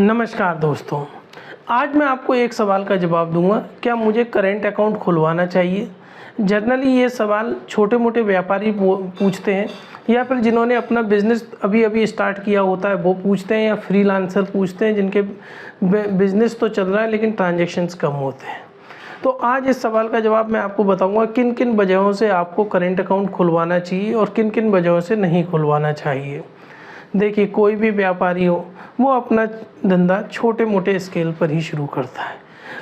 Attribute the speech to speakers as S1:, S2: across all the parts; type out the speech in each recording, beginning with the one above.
S1: नमस्कार दोस्तों, आज मैं आपको एक सवाल का जवाब दूंगा। क्या मुझे करेंट अकाउंट खुलवाना चाहिए? जनरली ये सवाल छोटे मोटे व्यापारी पूछते हैं, या फिर जिन्होंने अपना बिज़नेस अभी अभी स्टार्ट किया होता है वो पूछते हैं, या फ्रीलांसर पूछते हैं जिनके बिज़नेस तो चल रहा है लेकिन ट्रांजैक्शंस कम होते हैं। तो आज इस सवाल का जवाब मैं आपको बताऊंगा किन किन वजहों से आपको करेंट अकाउंट खुलवाना चाहिए और किन किन वजहों से नहीं खुलवाना चाहिए। देखिए, कोई भी व्यापारी हो वो अपना धंधा छोटे मोटे स्केल पर ही शुरू करता है।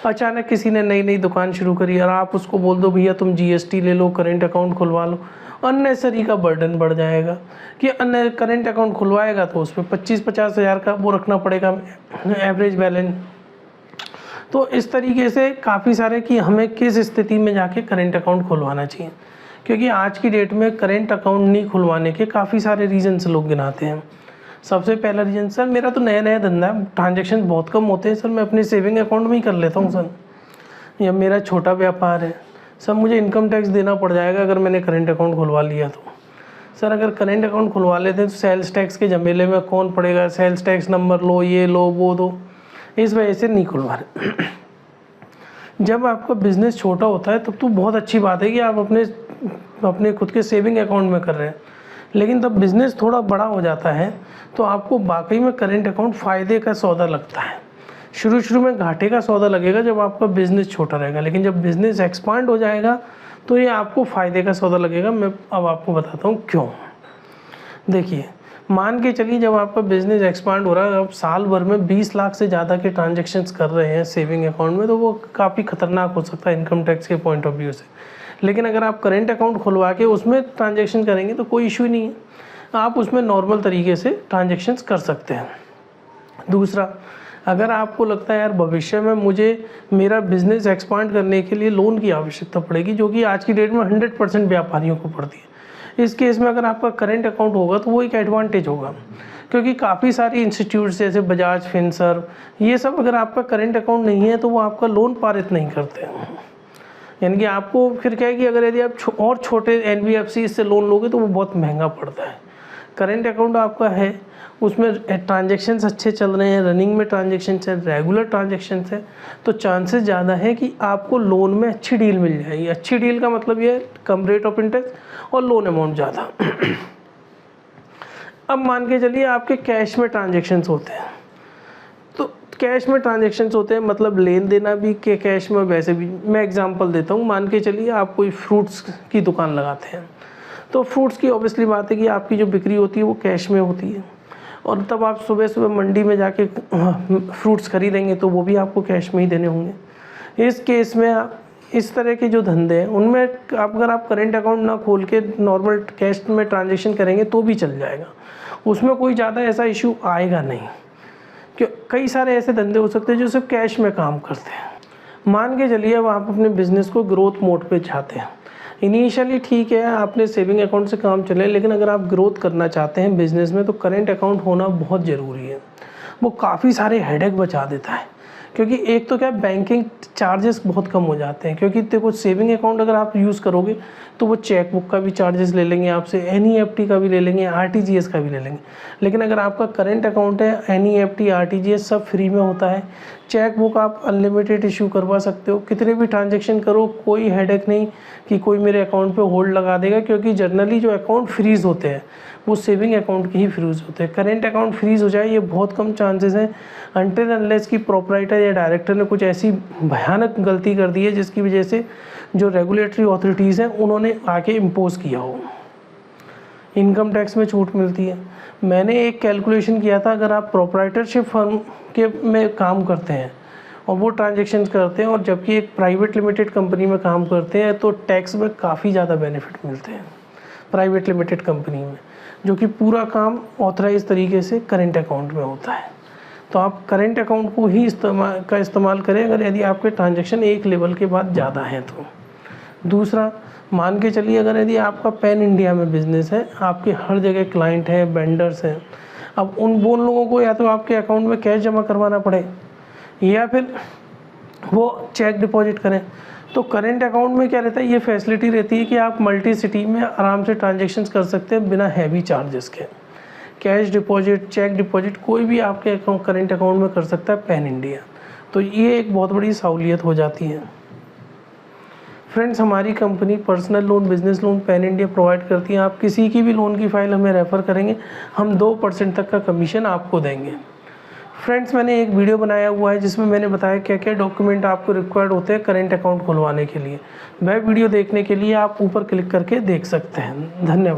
S1: अचानक किसी ने नई दुकान शुरू करी और आप उसको बोल दो भैया तुम जीएसटी ले लो, करेंट अकाउंट खुलवा लो, अननेसरी का बर्डन बढ़ जाएगा कि अन्य करेंट अकाउंट खुलवाएगा तो उसमें 25-50 हज़ार का वो रखना पड़ेगा एवरेज बैलेंस। तो इस तरीके से काफ़ी सारे कि हमें किस स्थिति में जाके करेंट अकाउंट खुलवाना चाहिए, क्योंकि आज की डेट में करेंट अकाउंट नहीं खुलवाने के काफ़ी सारे रीजन्स लोग गिनाते हैं। सबसे पहला रीज़न, सर मेरा तो नया धंधा है, ट्रांजैक्शन बहुत कम होते हैं सर, मैं अपने सेविंग अकाउंट में ही कर लेता हूँ सर। या मेरा छोटा व्यापार है सर, मुझे इनकम टैक्स देना पड़ जाएगा अगर मैंने करेंट अकाउंट खुलवा लिया तो। सर अगर करेंट अकाउंट खुलवा लेते हैं तो सेल्स टैक्स के झमेले में कौन पड़ेगा, सेल्स टैक्स नंबर लो, ये लो वो दो, इस वजह से नहीं खुलवा रहे। जब आपका बिज़नेस छोटा होता है तब तो बहुत अच्छी बात है कि आप अपने खुद के सेविंग अकाउंट में कर रहे हैं, लेकिन तब बिज़नेस थोड़ा बड़ा हो जाता है तो आपको वाकई में करेंट अकाउंट फ़ायदे का सौदा लगता है। शुरू में घाटे का सौदा लगेगा जब आपका बिज़नेस छोटा रहेगा, लेकिन जब बिज़नेस एक्सपांड हो जाएगा तो ये आपको फ़ायदे का सौदा लगेगा। मैं अब आपको बताता हूँ क्यों। देखिए, मान के चलिए जब आपका बिज़नेस एक्सपांड हो रहा है, आप साल भर में 20 लाख से ज़्यादा के ट्रांजेक्शन्स कर रहे हैं सेविंग अकाउंट में, तो वो काफ़ी ख़तरनाक हो सकता है इनकम टैक्स के पॉइंट ऑफ व्यू से। लेकिन अगर आप करेंट अकाउंट खुलवा के उसमें ट्रांजैक्शन करेंगे तो कोई इशू नहीं है, आप उसमें नॉर्मल तरीके से ट्रांजैक्शंस कर सकते हैं। दूसरा, अगर आपको लगता है यार भविष्य में मुझे मेरा बिज़नेस एक्सपांड करने के लिए लोन की आवश्यकता पड़ेगी, जो कि आज की डेट में 100% व्यापारियों को पड़ती है, इस केस में अगर आपका करेंट अकाउंट होगा तो वो एक एडवांटेज होगा, क्योंकि काफ़ी सारी इंस्टीट्यूट्स जैसे बजाज फिनसर्व ये सब अगर आपका करेंट अकाउंट नहीं है तो वो आपका लोन पारित नहीं करते हैं। यानी कि आपको फिर क्या है कि अगर यदि आप और छोटे एनबीएफसी से लोन लोगे तो वो बहुत महंगा पड़ता है। करेंट अकाउंट आपका है, उसमें ट्रांजैक्शंस अच्छे चल रहे हैं, रनिंग में ट्रांजैक्शंस है, रेगुलर ट्रांजैक्शंस है, तो चांसेस ज़्यादा है कि आपको लोन में अच्छी डील मिल जाएगी। अच्छी डील का मतलब ये है कम रेट ऑफ इंटरेस्ट और लोन अमाउंट ज़्यादा। अब मान के चलिए आपके कैश में ट्रांजैक्शंस होते हैं, तो कैश में ट्रांजैक्शंस होते हैं मतलब लेन देना भी के कैश में, वैसे भी मैं एग्जांपल देता हूँ। मान के चलिए आप कोई फ्रूट्स की दुकान लगाते हैं, तो फ्रूट्स की ऑब्वियसली बात है कि आपकी जो बिक्री होती है वो कैश में होती है, और तब आप सुबह मंडी में जाके फ्रूट्स खरीदेंगे तो वो भी आपको कैश में ही देने होंगे। इस केस में इस तरह के जो धंधे हैं उनमें अगर आप करेंट अकाउंट ना खोल के नॉर्मल कैश में ट्रांजेक्शन करेंगे तो भी चल जाएगा, उसमें कोई ज़्यादा ऐसा इशू आएगा नहीं। कि कई सारे ऐसे धंधे हो सकते हैं जो सिर्फ कैश में काम करते हैं। मान के चलिए अब आप अपने बिज़नेस को ग्रोथ मोड पे चाहते हैं, इनिशियली ठीक है आपने सेविंग अकाउंट से काम चले, लेकिन अगर आप ग्रोथ करना चाहते हैं बिज़नेस में तो करेंट अकाउंट होना बहुत ज़रूरी है। वो काफ़ी सारे हेडेक बचा देता है, क्योंकि एक तो क्या बैंकिंग चार्जेस बहुत कम हो जाते हैं, क्योंकि देखो सेविंग अकाउंट अगर आप यूज़ करोगे तो वो चेक बुक का भी चार्जेस ले लेंगे आपसे, एनईएफटी का भी ले लेंगे, आरटीजीएस का भी ले लेंगे। लेकिन अगर आपका करेंट अकाउंट है, एनईएफटी आरटीजीएस सब फ्री में होता है, चेक बुक आप अनलिमिटेड इशू करवा सकते हो, कितने भी ट्रांजेक्शन करो, कोई हेडेक नहीं कि कोई मेरे अकाउंट पे होल्ड लगा देगा, क्योंकि जनरली जो अकाउंट फ्रीज़ होते हैं वो सेविंग अकाउंट के ही फ्रीज़ होते हैं। करेंट अकाउंट फ्रीज़ हो जाए ये बहुत कम चांसेस हैं, अनटिल अनलेस की प्रोपराइटर या डायरेक्टर ने कुछ ऐसी भयानक गलती कर दी है जिसकी वजह से जो रेगुलेटरी अथॉरिटीज़ हैं उन्होंने आके इम्पोज किया हो। इनकम टैक्स में छूट मिलती है। मैंने एक कैलकुलेशन किया था, अगर आप प्रोपराइटरशिप फर्म के में काम करते हैं और वो ट्रांजेक्शन्स करते हैं और जबकि एक प्राइवेट लिमिटेड कंपनी में काम करते हैं तो टैक्स में काफ़ी ज़्यादा बेनिफिट मिलते हैं प्राइवेट लिमिटेड कंपनी में, जो कि पूरा काम ऑथराइज तरीके से करेंट अकाउंट में होता है। तो आप करेंट अकाउंट को ही इस्तेमाल करें अगर यदि आपके ट्रांजैक्शन एक लेवल के बाद ज़्यादा हैं तो। दूसरा, मान के चलिए अगर यदि आपका पैन इंडिया में बिज़नेस है, आपके हर जगह क्लाइंट हैं, वेंडर्स हैं, अब वो लोगों को या तो आपके अकाउंट में कैश जमा करवाना पड़े या फिर वो चेक डिपॉजिट करें, तो करेंट अकाउंट में क्या रहता है, ये फैसिलिटी रहती है कि आप मल्टी सिटी में आराम से ट्रांजेक्शन्स कर सकते हैं बिना हैवी चार्जेस के। कैश डिपॉजिट, चेक डिपॉजिट कोई भी आपके अकाउंट करेंट अकाउंट में कर सकता है पैन इंडिया। तो ये एक बहुत बड़ी सहूलियत हो जाती है। फ्रेंड्स, हमारी company personal loan, business loan pan India provide करती है। आप किसी की भी लोन की फ़ाइल हमें रेफ़र करेंगे, हम 2% तक का कमीशन आपको देंगे। फ्रेंड्स, मैंने एक वीडियो बनाया हुआ है जिसमें मैंने बताया क्या क्या डॉक्यूमेंट आपको रिक्वायर्ड होते हैं करेंट अकाउंट खुलवाने के लिए। वह वीडियो देखने के लिए आप ऊपर क्लिक करके देख सकते हैं। धन्यवाद।